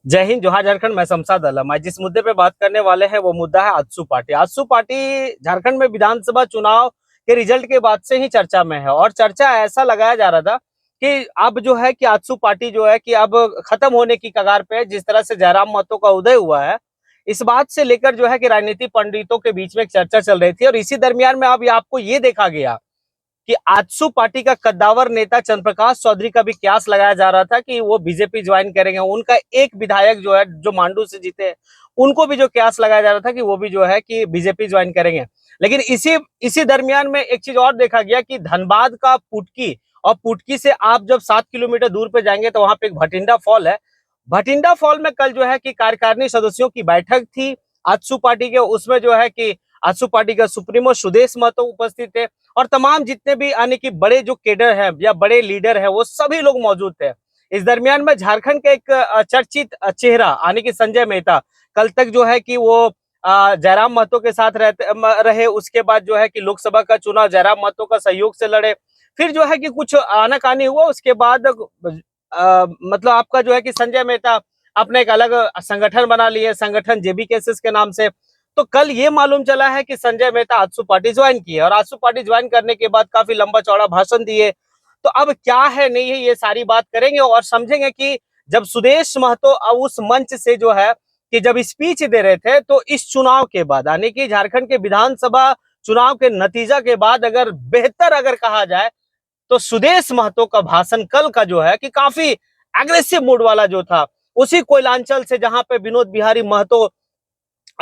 जय हिंद, जोहार झारखंड। मैं शमशाद आलम। आज जिस मुद्दे पे बात करने वाले हैं वो मुद्दा है आजसू पार्टी। आजसू पार्टी झारखंड में विधानसभा चुनाव के रिजल्ट के बाद से ही चर्चा में है और चर्चा ऐसा लगाया जा रहा था कि अब जो है कि आजसू पार्टी जो है कि अब खत्म होने की कगार पे है। जिस तरह से जयराम महतो का उदय हुआ है, इस बात से लेकर जो है कि राजनीतिक पंडितों के बीच में एक चर्चा चल रही थी और इसी दरमियान में अब आपको ये देखा गया कि आजसू पार्टी का कद्दावर नेता चंद्रप्रकाश चौधरी का भी कयास लगाया जा रहा था कि वो बीजेपी ज्वाइन करेंगे। उनका एक विधायक जो है, जो मांडू से जीते हैं, उनको भी जो कयास लगाया जा रहा था कि वो भी जो है कि बीजेपी ज्वाइन करेंगे। लेकिन इसी इसी दरमियान में एक चीज और देखा गया कि धनबाद का पुटकी, और पुटकी से आप जब 7 किलोमीटर दूर पे जाएंगे तो वहां पे एक भटिंडा फॉल है। भटिंडा फॉल में कल जो है कि कार्यकारिणी सदस्यों की बैठक थी आजसू पार्टी के। उसमें जो है कि आजसू पार्टी का सुप्रीमो सुदेश महतो उपस्थित थे और तमाम जितने भी यानी कि बड़े जो केडर हैं या बड़े लीडर हैं वो सभी लोग मौजूद थे। इस दरमियान में झारखंड के एक चर्चित चेहरा यानी कि संजय मेहता, कल तक जो है कि वो जयराम महतो के साथ रहे। उसके बाद जो है कि लोकसभा का चुनाव जयराम महतो का सहयोग से लड़े। फिर जो है कि कुछ आनाकानी हुआ। उसके बाद मतलब आपका जो है कि संजय मेहता अपने एक अलग संगठन बना लिए, संगठन जेबी केसेस के नाम से। तो कल ये मालूम चला है कि संजय मेहता आजसू पार्टी ज्वाइन की है और आजसू पार्टी ज्वाइन करने के बाद काफी लंबा चौड़ा भाषण दिए। तो अब क्या है नहीं है ये सारी बात करेंगे और समझेंगे कि जब सुदेश महतो उस मंच से जो है कि जब स्पीच दे रहे थे तो इस चुनाव के बाद यानी कि झारखंड के विधानसभा चुनाव के नतीजा के बाद अगर बेहतर अगर कहा जाए तो सुदेश महतो का भाषण कल का जो है कि काफी एग्रेसिव मूड वाला जो था। उसी कोयलांचल से जहां पे विनोद बिहारी महतो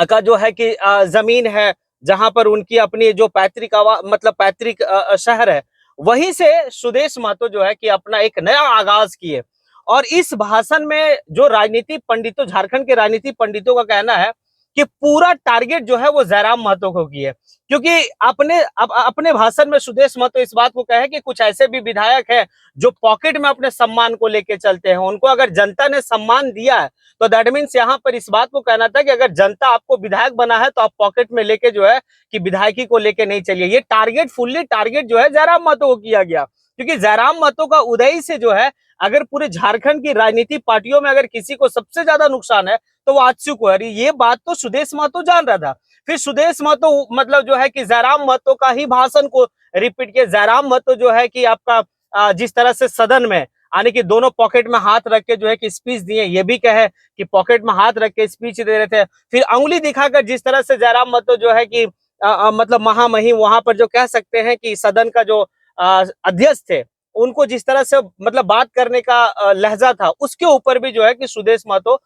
का जो है कि जमीन है, जहां पर उनकी अपनी जो पैतृक मतलब पैतृक शहर है, वहीं से सुदेश महतो जो है कि अपना एक नया आगाज किए। और इस भाषण में जो राजनीतिक पंडितों, झारखंड के राजनीतिक पंडितों का कहना है कि पूरा टारगेट जो है वो जयराम महतो को किए, क्योंकि अपने भाषण में सुदेश महतो इस बात को कहे कि कुछ ऐसे भी विधायक हैं जो पॉकेट में अपने सम्मान को लेके चलते हैं। उनको अगर जनता ने सम्मान दिया है तो दैट मीन्स यहाँ पर इस बात को कहना था कि अगर जनता आपको विधायक बना है तो आप पॉकेट में लेके जो है कि विधायकी को लेके नहीं चलिए। ये टारगेट फुल्ली टारगेट जो है जयराम महतो को किया गया, क्योंकि जयराम महतो का उदय से जो है अगर पूरे झारखंड की राजनीतिक पार्टियों में अगर किसी को सबसे ज्यादा नुकसान है तो वो आजसू को है। ये बात तो सुदेश महतो जान रहा था। फिर सुदेश महतो मतलब जो है कि जयराम महतो का ही भाषण को रिपीट किया। जयराम महतो जो है कि आपका जिस तरह से सदन में यानी कि दोनों पॉकेट में हाथ रख के जो है कि स्पीच दिए, ये भी कहे कि पॉकेट में हाथ रख के स्पीच दे रहे थे। फिर अंगुली दिखाकर जिस तरह से जयराम महतो जो है कि मतलब महामहिम वहां पर जो कह सकते हैं कि सदन का जो अध्यक्ष थे, उनको जिस तरह से मतलब बात करने का लहजा था, उसके ऊपर भी जो है कि सुदेश महतो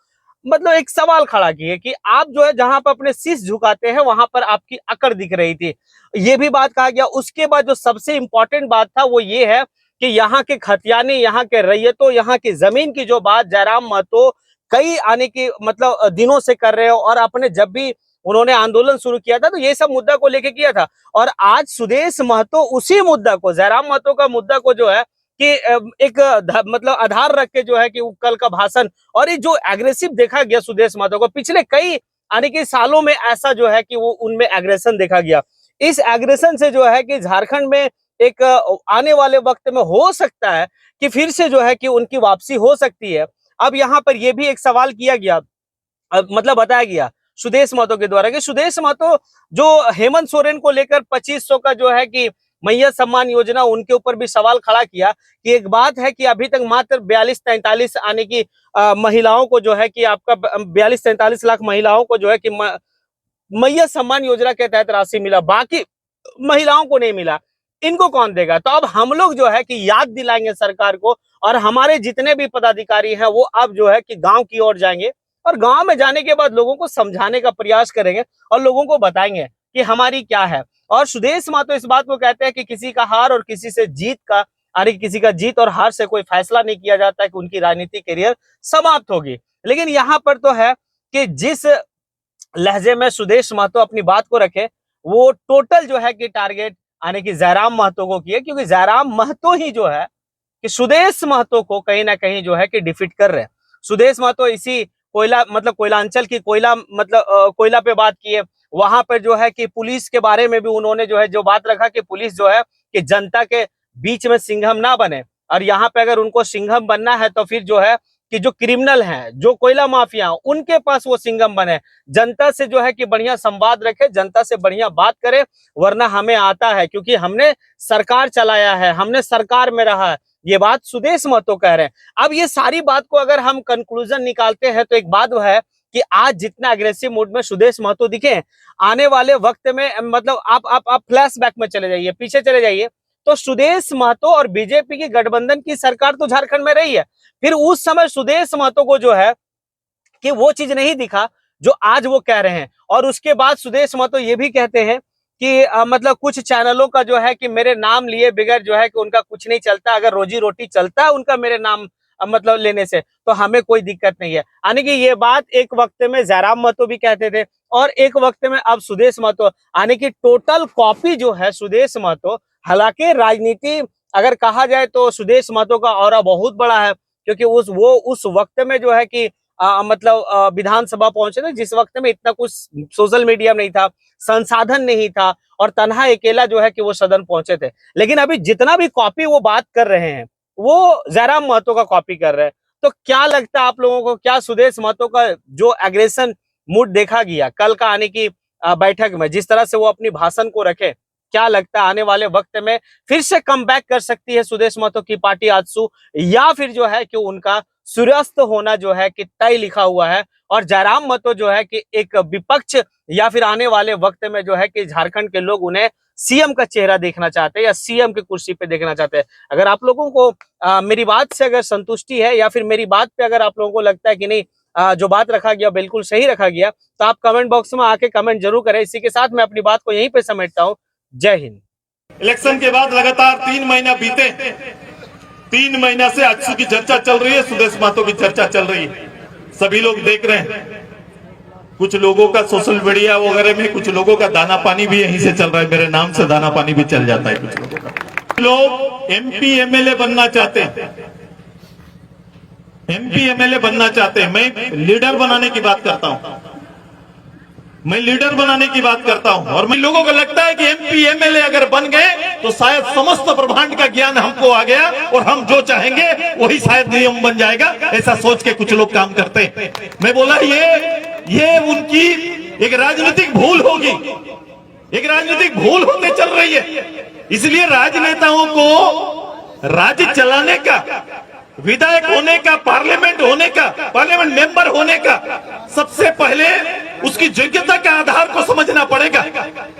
मतलब एक सवाल खड़ा किए कि आप जो है जहां पर अपने शीश झुकाते हैं वहां पर आपकी अकड़ दिख रही थी। ये भी बात कहा गया। उसके बाद जो सबसे इंपॉर्टेंट बात था वो ये है कि यहाँ के खतियानी, यहाँ के रैयतों, यहाँ की जमीन की जो बात जयराम महतो कई आने की मतलब दिनों से कर रहे हो और अपने जब भी उन्होंने आंदोलन शुरू किया था तो ये सब मुद्दा को लेके किया था। और आज सुदेश महतो उसी मुद्दा को, जयराम महतो का मुद्दा को जो है कि एक मतलब आधार रख के जो है कि कल का भाषण और ये जो एग्रेसिव देखा गया सुदेश महतो को पिछले कई आने के सालों में, ऐसा जो है कि वो उनमें एग्रेशन देखा गया। इस एग्रेशन से जो है कि झारखंड में एक आने वाले वक्त में हो सकता है कि फिर से जो है कि उनकी वापसी हो सकती है। अब यहाँ पर यह भी एक सवाल किया गया, मतलब बताया गया सुदेश महतो के द्वारा कि सुदेश महतो जो हेमंत सोरेन को लेकर 2500 का जो है कि मैया सम्मान योजना, उनके ऊपर भी सवाल खड़ा किया कि एक बात है कि अभी तक मात्र 42-43 आने की महिलाओं को जो है कि आपका 42-43 लाख महिलाओं को जो है कि मैया सम्मान योजना के तहत राशि मिला, बाकी महिलाओं को नहीं मिला। इनको कौन देगा? तो अब हम लोग जो है कि याद दिलाएंगे सरकार को और हमारे जितने भी पदाधिकारी हैं वो अब जो है कि गांव की ओर जाएंगे और गांव में जाने के बाद लोगों को समझाने का प्रयास करेंगे और लोगों को बताएंगे कि हमारी क्या है। और सुदेश महतो इस बात को कहते हैं कि किसी का हार और किसी से जीत का, अरे किसी का जीत और हार से कोई फैसला नहीं किया जाता है कि उनकी राजनीतिक करियर समाप्त होगी। लेकिन यहाँ पर तो है कि जिस लहजे में सुदेश महतो अपनी बात को रखे, वो टोटल जो है कि टारगेट यानी कि जयराम महतो को किए, क्योंकि जयराम महतो ही जो है कि सुदेश महतो को कहीं ना कहीं जो है कि डिफीट कर रहे हैं। सुदेश महतो इसी कोयला मतलब कोयलांचल की कोयला मतलब कोयला पे बात की है। वहां पर जो है कि पुलिस के बारे में भी उन्होंने जो है जो बात रखा कि पुलिस जो है कि जनता के बीच में सिंघम ना बने और यहाँ पे अगर उनको सिंघम बनना है तो फिर जो है कि जो क्रिमिनल हैं, जो कोयला माफिया, उनके पास वो सिंघम बने। जनता से जो है कि बढ़िया संवाद रखे, जनता से बढ़िया बात करे, वरना हमें आता है, क्योंकि हमने सरकार चलाया है, हमने सरकार में रहा है। ये बात सुदेश महतो कह रहे हैं। अब ये सारी बात को अगर हम कंक्लूजन निकालते हैं तो एक बात वो है कि आज जितना अग्रेसिव मूड में सुदेश महतो दिखे, आने वाले वक्त में मतलब आप फ्लैशबैक में चले जाइए, पीछे चले जाइए, तो सुदेश महतो और बीजेपी की गठबंधन की सरकार तो झारखंड में रही है। फिर उस समय सुदेश महतो को जो है कि वो चीज नहीं दिखा जो आज वो कह रहे हैं। और उसके बाद सुदेश महतो ये भी कहते हैं कि मतलब कुछ चैनलों का जो है कि मेरे नाम लिए बगैर जो है कि उनका कुछ नहीं चलता, अगर रोजी रोटी चलता है उनका मेरे नाम मतलब लेने से, तो हमें कोई दिक्कत नहीं है। यानी कि ये बात एक वक्त में जयराम महतो भी कहते थे और एक वक्त में अब सुदेश महतो, यानी कि टोटल कॉपी जो है सुदेश महतो। हालांकि राजनीति अगर कहा जाए तो सुदेश महतो का ऑरा बहुत बड़ा है, क्योंकि उस वक्त में जो है कि मतलब विधानसभा पहुंचे थे जिस वक्त में इतना कुछ सोशल मीडिया नहीं था, संसाधन नहीं था, और तन्हा अकेला जो है कि वो सदन पहुंचे थे। लेकिन अभी जितना भी कॉपी वो बात कर रहे हैं वो जयराम महतो का कॉपी कर रहे हैं। तो क्या लगता है आप लोगों को, क्या सुदेश महतो का जो एग्रेशन मूड देखा गया कल का आने की बैठक में, जिस तरह से वो अपनी भाषण को रखे, क्या लगता है आने वाले वक्त में फिर से कम बैक कर सकती है सुदेश महतो की पार्टी आजसू, या फिर जो है कि उनका सूर्यास्त होना जो है कि तय लिखा हुआ है, और जयराम महतो जो है कि एक विपक्ष, या फिर आने वाले वक्त में जो है कि झारखंड के लोग उन्हें सीएम का चेहरा देखना चाहते हैं या सीएम की कुर्सी पे देखना चाहते हैं। अगर आप लोगों को मेरी बात से अगर संतुष्टि है, या फिर मेरी बात पे अगर आप लोगों को लगता है कि नहीं जो बात रखा गया बिल्कुल सही रखा गया, तो आप कमेंट बॉक्स में आके कमेंट जरूर करें। इसी के साथ मैं अपनी बात को यहीं पे समेटता हूँ। जय हिंद। इलेक्शन के बाद लगातार 3 महीना बीते, 3 महीना से आजसू की चर्चा चल रही है, सुदेश महतो की चर्चा चल रही है, सभी लोग देख रहे हैं। कुछ लोगों का सोशल मीडिया वगैरह में, कुछ लोगों का दाना पानी भी यहीं से चल रहा है, मेरे नाम से दाना पानी भी चल जाता है। कुछ लोगों का, लोग एमपी एमएलए बनना चाहते हैं, एमपी एमएलए बनना चाहते हैं। मैं लीडर बनाने की बात करता हूं, मैं लीडर बनाने की बात करता हूं। और मैं लोगों को लगता है कि एमपी एमएलए अगर बन गए तो शायद समस्त ब्रह्मांड का ज्ञान हमको आ गया और हम जो चाहेंगे वही शायद नियम बन जाएगा, ऐसा सोच के कुछ लोग काम करते हैं। मैं बोला ये उनकी एक राजनीतिक भूल होगी, एक राजनीतिक भूल होते चल रही है। इसलिए राजनेताओं को राज्य चलाने का, विधायक होने का, पार्लियामेंट होने का, पार्लियामेंट मेंबर होने का सबसे पहले उसकी योग्यता के आधार को समझना पड़ेगा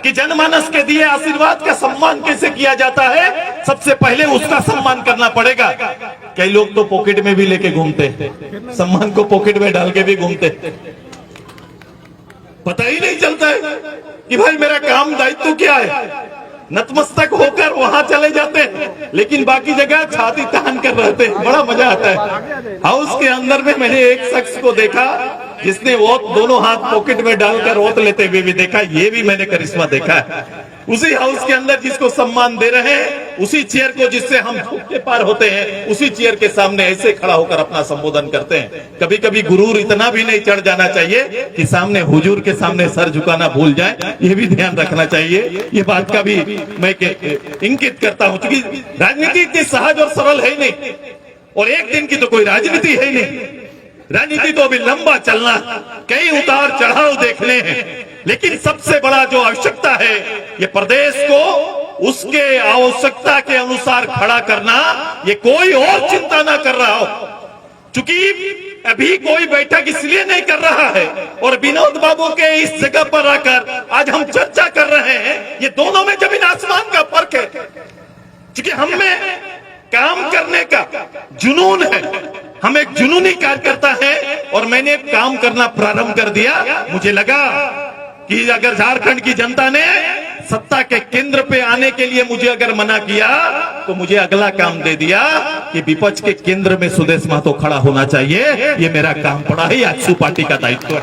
कि जनमानस के दिए आशीर्वाद का सम्मान कैसे किया जाता है। सबसे पहले उसका सम्मान करना पड़ेगा। कई लोग तो पॉकेट में भी लेके घूमते हैं, सम्मान को पॉकेट में डाल के भी घूमते, पता ही नहीं चलता है कि भाई मेरा काम दायित्व क्या है। नतमस्तक होकर वहां चले जाते हैं, लेकिन बाकी जगह छाती तान कर रहते हैं। बड़ा मजा आता है। हाउस के अंदर में मैंने एक शख्स को देखा जिसने वोट दोनों हाथ पॉकेट में डालकर वोट लेते हुए भी देखा। ये भी मैंने करिश्मा देखा है। उसी हाउस के अंदर जिसको सम्मान दे रहे हैं, उसी चेयर को जिससे हम झुकते पार होते हैं, उसी चेयर के सामने ऐसे खड़ा होकर अपना संबोधन करते हैं। कभी कभी गुरूर इतना भी नहीं चढ़ जाना चाहिए कि सामने हुजूर के सामने सर झुकाना भूल जाए, ये भी ध्यान रखना चाहिए। ये बात का भी मैं इंगित करता हूं, क्योंकि राजनीति इतनी सहज और सरल है नहीं, और एक दिन की तो कोई राजनीति है नहीं। राजनीति तो अभी लंबा चलना, कई उतार चढ़ाव देखने हैं। लेकिन सबसे बड़ा जो आवश्यकता है, ये प्रदेश को उसके आवश्यकता के अनुसार खड़ा करना, ये कोई और चिंता ना कर रहा हो। चूंकि अभी कोई बैठक इसलिए नहीं कर रहा है और विनोद बाबू के इस जगह पर आकर आज हम चर्चा कर रहे हैं, ये दोनों में जमीन आसमान का फर्क है। क्योंकि हम में काम करने का जुनून है, हम एक जुनूनी कार्यकर्ता है, और मैंने काम करना प्रारंभ कर दिया। मुझे लगा कि अगर झारखंड की जनता ने सत्ता के केंद्र पे आने के लिए मुझे अगर मना किया, तो मुझे अगला काम दे दिया कि विपक्ष के केंद्र में सुदेश महतो खड़ा होना चाहिए। ये मेरा काम पड़ा है, आजसू पार्टी का दायित्व है।